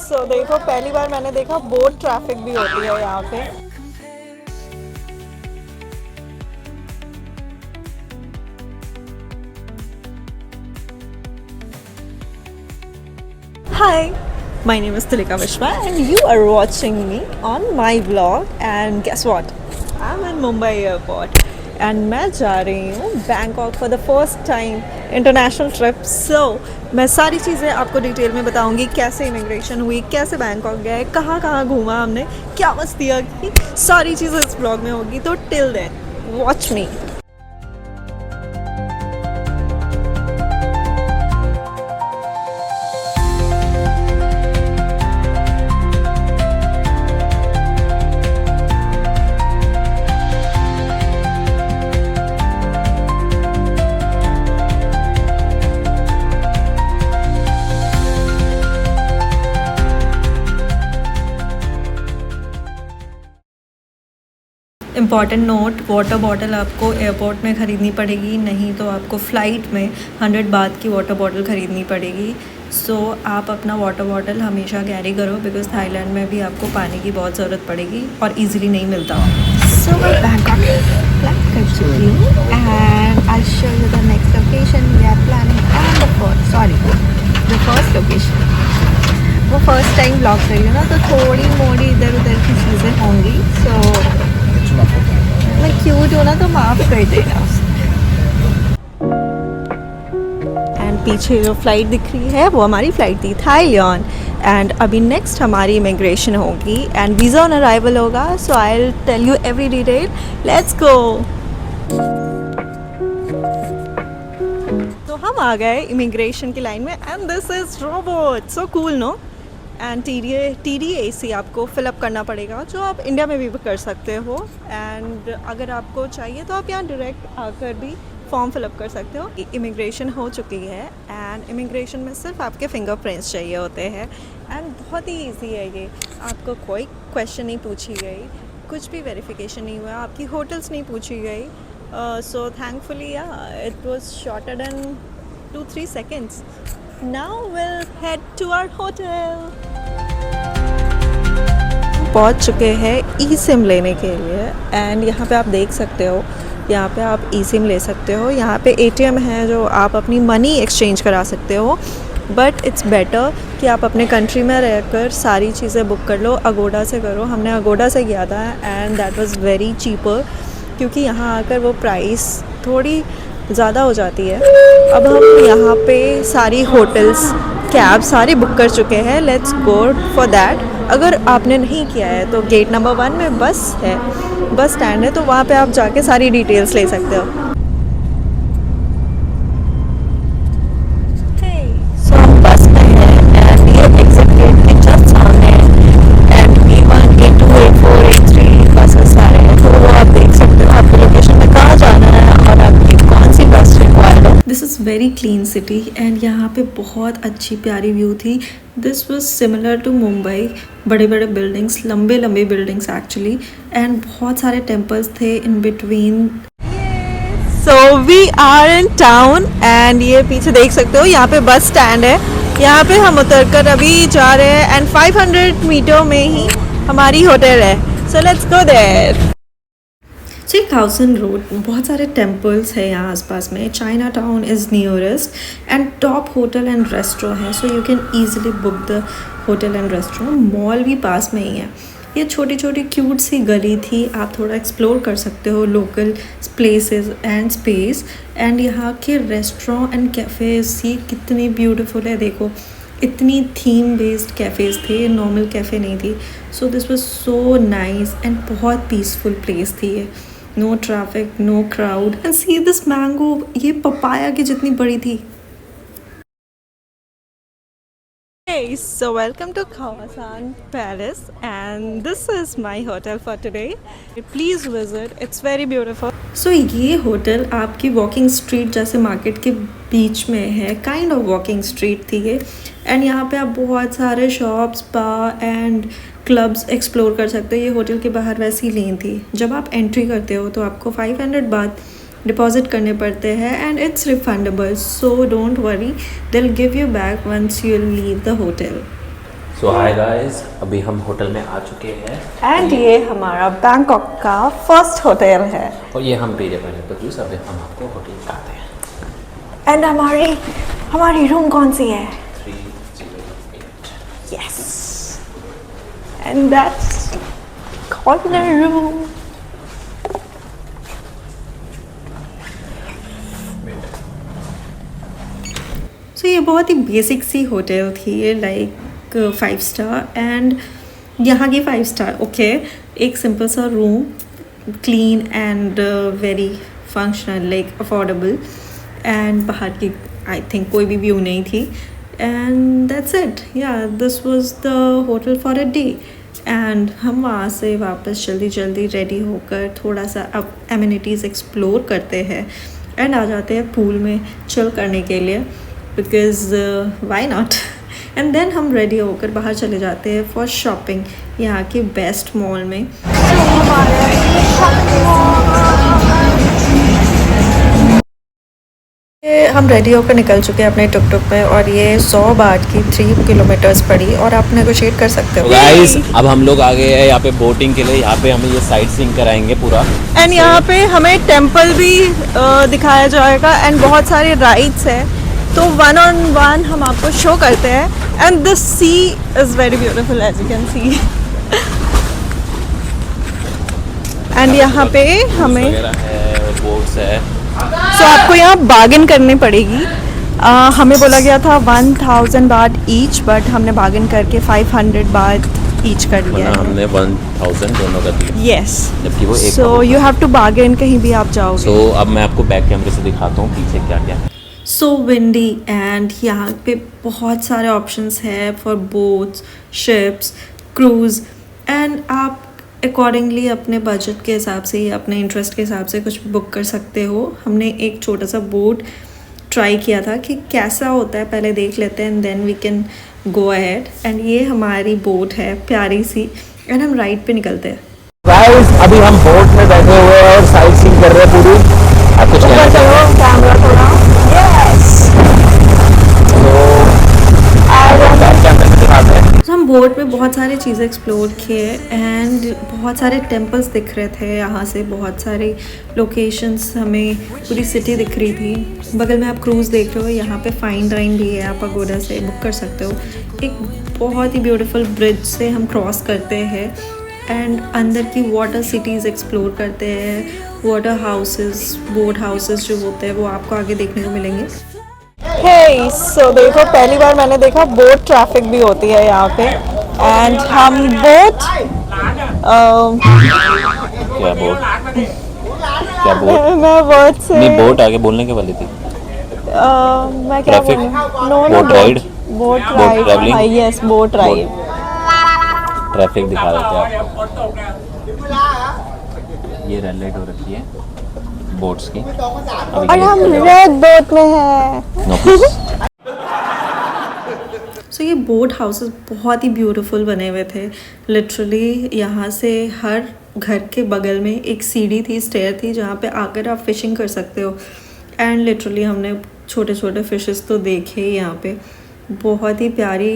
सो देखो पहली बार मैंने देखा बोट ट्रैफिक भी होती है यहाँ पे। Hi, my name is Tilika Vishwa and you are watching me on my vlog and guess what? I'm in Mumbai airport and मैं जा रही हूँ Bangkok for the first time international trip. So मैं सारी चीज़ें आपको डिटेल में बताऊँगी, कैसे इमिग्रेशन हुई, कैसे बैंकॉक गए, कहाँ कहाँ घूमा हमने, क्या मस्तियाँ की, सारी चीज़ें इस ब्लॉग में होगी। तो till then watch me. Important note, water bottle आपको एयरपोर्ट में ख़रीदनी पड़ेगी, नहीं तो आपको फ़्लाइट में 100 बात की वाटर बॉटल ख़रीदनी पड़ेगी। सो आप अपना वाटर बॉटल हमेशा कैरी करो बिकॉज थाईलैंड में भी आपको पानी की बहुत ज़रूरत पड़ेगी और इजीली नहीं मिलता। सो मैं बैंकॉक प्लान कर चुकी हूँ and I show you the next location we are planning and the first location. वो फर्स्ट टाइम ब्लॉग कर रही हूँ ना, तो थोड़ी मोड़ी इधर उधर की चीज़ें होंगी। सो मैं क्यूट हूँ ना, तो माफ़ कर देना। एंड पीछे जो फ़्लाइट दिख रही है वो हमारी फ़्लाइट थी थाईलैंड एंड अभी नेक्स्ट हमारी इमिग्रेशन होगी एंड वीज़ा ऑन अराइवल होगा। So I will tell you every detail. Let's go. तो हम आ गए इमिग्रेशन की लाइन में and this is robot, so cool no. And TDAC आपको फ़िलअप करना पड़ेगा, जो आप इंडिया में भी कर सकते हो। एंड अगर आपको चाहिए तो आप यहाँ डायरेक्ट आकर भी फॉर्म फिलअप कर सकते हो। इमिग्रेशन हो चुकी है एंड इमिग्रेशन में सिर्फ आपके फिंगरप्रिंट्स चाहिए होते हैं एंड बहुत ही ईजी है ये। आपको कोई क्वेश्चन नहीं पूछी गई, कुछ भी वेरिफिकेशन नहीं हुआ, आपकी होटल्स नहीं पूछी गई। So thankfully it was shorter than 2-3 seconds. Now we'll head to our hotel. पहुंच चुके हैं ई सिम लेने के लिए एंड यहाँ पे आप देख सकते हो, यहाँ पे आप ई सिम ले सकते हो। यहाँ पे ATM है जो आप अपनी मनी एक्सचेंज करा सकते हो, बट इट्स बेटर कि आप अपने कंट्री में रहकर सारी चीज़ें बुक कर लो। अगोडा से करो, हमने अगोडा से किया था and that was very cheaper, क्योंकि यहाँ आकर वो प्राइस थोड़ी ज़्यादा हो जाती है। अब हम यहाँ पे सारी होटल्स, कैब सारी बुक कर चुके हैं। Let's go for that. अगर आपने नहीं किया है तो गेट नंबर 1 में बस है, बस स्टैंड है, तो वहाँ पे आप जाके सारी डिटेल्स ले सकते हो। सो हम बस में हैं एंड ये एग्जिट गेट के जस्ट सामने है and E1, E2, E4, E3 buses सारे हैं, तो वो आप देख सकते हो आपकी लोकेशन में कहाँ जाना है और आपकी कौन सी बस रिक्वायर्ड है। This is very clean city and यहाँ पे बहुत अच्छी प्यारी व्यू थी। This was similar to Mumbai, बड़े बड़े बिल्डिंग्स, लंबे लंबे बिल्डिंग्स एक्चुअली, एंड बहुत सारे टेम्पल्स थे in between. So we are in town and ये पीछे देख सकते हो यहाँ पे बस स्टैंड है। यहाँ पे हम उतर कर अभी जा रहे हैं एंड 500 मीटर में ही हमारी होटल है। So let's go there. एक हाउसन रोड, बहुत सारे टेम्पल्स है यहाँ आसपास में। Chinatown is nearest and top hotel and restaurant है, so you can easily book the hotel and restaurant. Mall भी पास में ही है। ये छोटी छोटी क्यूट सी गली थी, आप थोड़ा एक्सप्लोर कर सकते हो local places and space. And यहाँ के रेस्टोरेंट एंड कैफ़ेज़ ये कितने ब्यूटीफुल है, देखो इतनी थीम बेस्ड कैफ़ेज़ थे, नॉर्मल कैफ़े नहीं थी। So this was so nice and बहुत पीसफुल प्लेस थी ये। No traffic, no crowd and see this mango, ये पपाया की जितनी बड़ी थी। Hey, so welcome to Khawasan Palace and this is my hotel for today. Please visit, it's very beautiful. So ये hotel आपकी walking street जैसे market के बीच में है, काइंड ऑफ वॉकिंग स्ट्रीट थी ये। एंड यहाँ पे आप बहुत सारे shops, bar and clubs explore कर सकते हो। ये होटल के बाहर वैसी लेन थी। जब आप एंट्री करते हो तो आपको 500 बात डिपॉजिट करने पड़ते हैं and it's refundable, so don't worry, they will give you back once you leave the hotel. So hi guys, अभी हम होटल में आ चुके हैं एंड ये हमारा बैंकॉक का फर्स्ट होटल है और ये हम पे पहले तो प्लीज अभी हम आपको होटल दिखाते हैं। एंड हमारी रूम कौन सी है? 308। Yes, and that's corner room. So ये बहुत ही बेसिक सी होटल थी, लाइक 5 स्टार, एंड यहाँ की 5 स्टार ओके। एक सिंपल सा रूम, clean and very functional, like affordable, and बाहर की आई थिंक कोई भी व्यू नहीं थी, and that's it. Yeah this was the hotel for a day. And हम वहाँ से वापस जल्दी जल्दी रेडी होकर थोड़ा सा अब एमिनिटीज़ एक्सप्लोर करते हैं एंड आ जाते हैं पूल में चिल करने के लिए, because why not. And then हम रेडी होकर बाहर चले जाते हैं फॉर शॉपिंग यहाँ के बेस्ट मॉल में। हम रेडी होकर निकल चुके हैं अपने टुक टुक पे, और ये 100 बात की 3 किलोमीटर्स पड़ी, और आप नेगोशिएट कर सकते हो। गाइस अब हम लोग आ गए हैं यहाँ पे बोटिंग के लिए। यहाँ पे हमें ये साइट सीइंग कराएंगे पूरा, एंड यहाँ पे हमें टेम्पल भी दिखाया जाएगा एंड बहुत सारे राइड्स है, तो 1-on-1 हम आपको शो करते हैं। And this sea is very beautiful as you can see. And यहाँ पे हमें बोट्स है। सो आपको यहाँ बार्गेन करनी पड़ेगी। हमें बोला गया था 1000 बात ईच, बट हमने बार्गेन करके 500 बात ईच कर लिया है। हमने 1000 दोनों का दिया। यस, जबकि वो एक so you have to bargain कहीं भी आप जाओगे। सो अब मैं आपको बैक कैमरे से दिखाता हूँ पीछे क्या क्या है। सो विंडी, एंड यहाँ पे बहुत सारे ऑप्शंस है for boats, ships, cruise, and आप अकॉर्डिंगली अपने बजट के हिसाब से या अपने इंटरेस्ट के हिसाब से कुछ बुक कर सकते हो। हमने एक छोटा सा बोट ट्राई किया था कि कैसा होता है, पहले देख लेते हैं and then we can go ahead. And ये हमारी बोट है प्यारी सी, एंड हम राइड पे निकलते हैं। गाइस अभी हम बोट में बैठे हुए हैं और साइट सीइंग कर रहे हैं पूरी। आप कुछ कहना चाहते हो? कैमरा थोड़ा। यस, तो हम बोट में बहुत सारी चीज़ें एक्सप्लोर किए, एंड बहुत सारे टेम्पल्स दिख रहे थे यहाँ से, बहुत सारे लोकेशंस, हमें पूरी सिटी दिख रही थी। बगल में आप क्रूज़ देख रहे हो, यहाँ पे फाइन डाइन भी है, आप पगोडा से बुक कर सकते हो। एक बहुत ही ब्यूटीफुल ब्रिज से हम क्रॉस करते हैं एंड अंदर की वाटर सिटीज़ एक्सप्लोर करते हैं। वाटर हाउसेस, बोट हाउसेस जो होते हैं वो आपको आगे देखने को मिलेंगे। हे सो देखो, पहली बार मैंने देखा बोट ट्रैफिक भी होती है यहाँ पे, एंड हम बोट क्या बोट? क्या बोट? मैं बोट से नहीं, बोट आगे बोलने के वाली थी। मैं क्या ट्रैफिक? बोलूं? No boat ride? Boat boat ride, travelling? हाँ यस, बोट राइड। ट्रैफिक दिखा देते हैं आपको। ये रेड लाइट हो रखी है बोट्स की। और हम रेड बोट में हैं। सो ये बोट हाउसेस बहुत ही ब्यूटीफुल बने हुए थे। लिटरली यहाँ से हर घर के बगल में एक सीढ़ी थी, स्टेयर थी, जहाँ पे आकर आप फिशिंग कर सकते हो। एंड लिटरली हमने छोटे छोटे फिशेस तो देखे यहाँ पे। बहुत ही प्यारी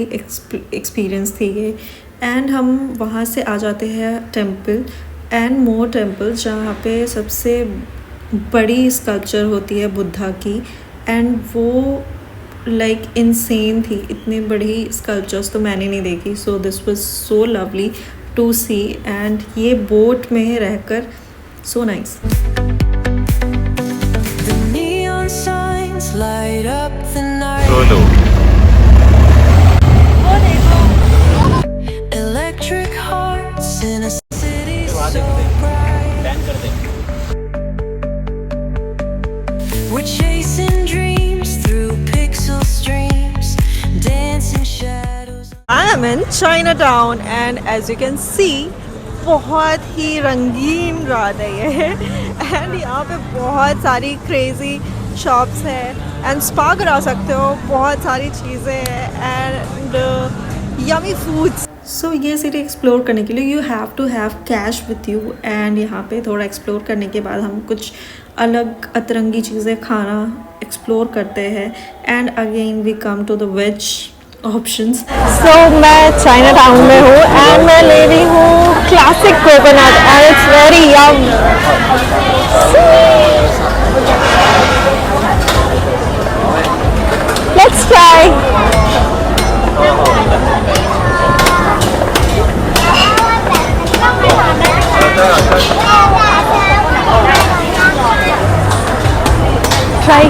एक्सपीरियंस थी ये। एंड हम वहाँ से आ जाते हैं टेम्पल एंड मोर टेम्पल, जहाँ पे सबसे बड़ी स्कल्पचर होती है बुद्धा की, एंड वो लाइक इनसेन थी। इतनी बड़ी स्कल्पचर्स तो मैंने नहीं देखी। So this was so lovely to see, and ये बोट में रहकर so nice. We're chasing dreams through pixel streams, dancing shadows. I am in Chinatown, and as you can see, बहुत ही रंगीन रात है ये। एंड यहाँ पे बहुत सारी क्रेजी शॉप्स है, एंड स्पा करा सकते हो, बहुत सारी चीज़ें हैं, एंड यमी फूड्स। सो ये सिटी एक्सप्लोर करने के लिए you have to have cash with you, एंड यहाँ पे थोड़ा एक्सप्लोर करने के बाद हम कुछ अलग अतरंगी चीज़ें खाना एक्सप्लोर करते हैं। And again we come to the veg options. So मैं चाइना टाउन में हूँ एंड मैं ले रही हूँ classic coconut and it's very yum. Let's try.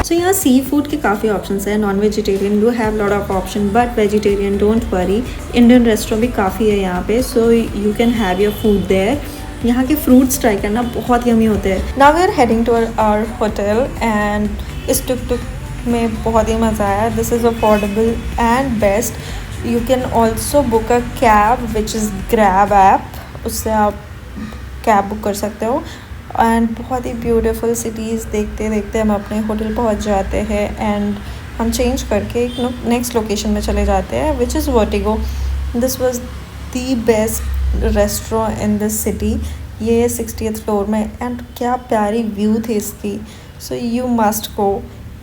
So यहाँ सी फूड के काफ़ी ऑप्शंस हैं। Non vegetarian do have lot of option but vegetarian don't worry, Indian restaurant भी काफ़ी है यहाँ पे, so you can have your food there. यहाँ के फ्रूट्स ट्राई करना बहुत यमी होते हैं। Now we are heading to our hotel and इस टुक टुक में बहुत ही मज़ा आया। This is affordable and best. You can also book a cab which is grab app, उससे आप कैब बुक कर सकते हो। एंड बहुत ही ब्यूटीफुल सिटीज़ देखते देखते हम अपने होटल पहुंच जाते हैं एंड हम चेंज करके एक नेक्स्ट लोकेशन में चले जाते हैं which is vertigo. This was the best restaurant in this city. ये 60th फ्लोर में एंड क्या प्यारी व्यू थी इसकी, so you must go.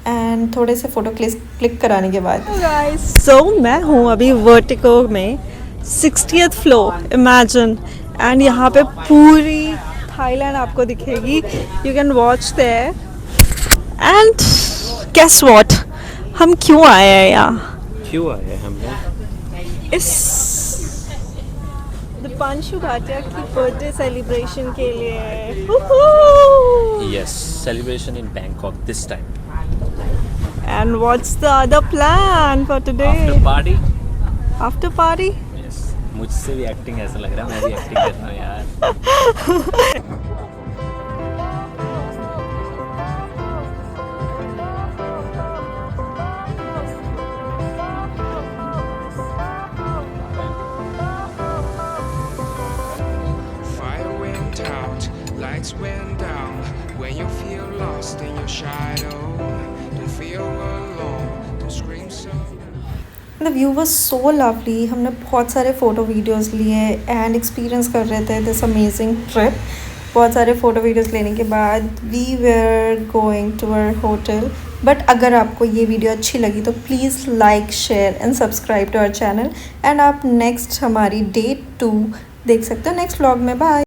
And थोड़े से फ़ोटो क्लिक कराने के बाद सो मैं हूँ अभी वर्टिगो में 60th फ्लोर, इमेजिन। एंड यहाँ पे पूरी थाईलैंड आपको दिखेगी, you can watch there. And guess what, हम क्यों आए हैं यहाँ? क्यों आए हम लोग? इस दीपांशु भाटिया की बर्थडे सेलिब्रेशन के लिए। Yes, celebration in Bangkok this time. And what's the other plan for today? After party? After party? Yes. मुझसे भी एक्टिंग ऐसा लग रहा है, मैं भी एक्टिंग करता हूँ यार। Fire went out, lights went down. When you feel lost in your shadow, don't feel alone, don't scream so. The view was so lovely. हमने बहुत सारे फ़ोटो वीडियोज़ लिए एंड एक्सपीरियंस कर रहे थे दिस अमेजिंग ट्रिप। बहुत सारे photo videos लेने के बाद we were going to our hotel. But अगर आपको ये वीडियो अच्छी लगी तो please like, share and subscribe to our channel. And आप नेक्स्ट हमारी Day 2 देख सकते हो नेक्स्ट व्लॉग में। बाय।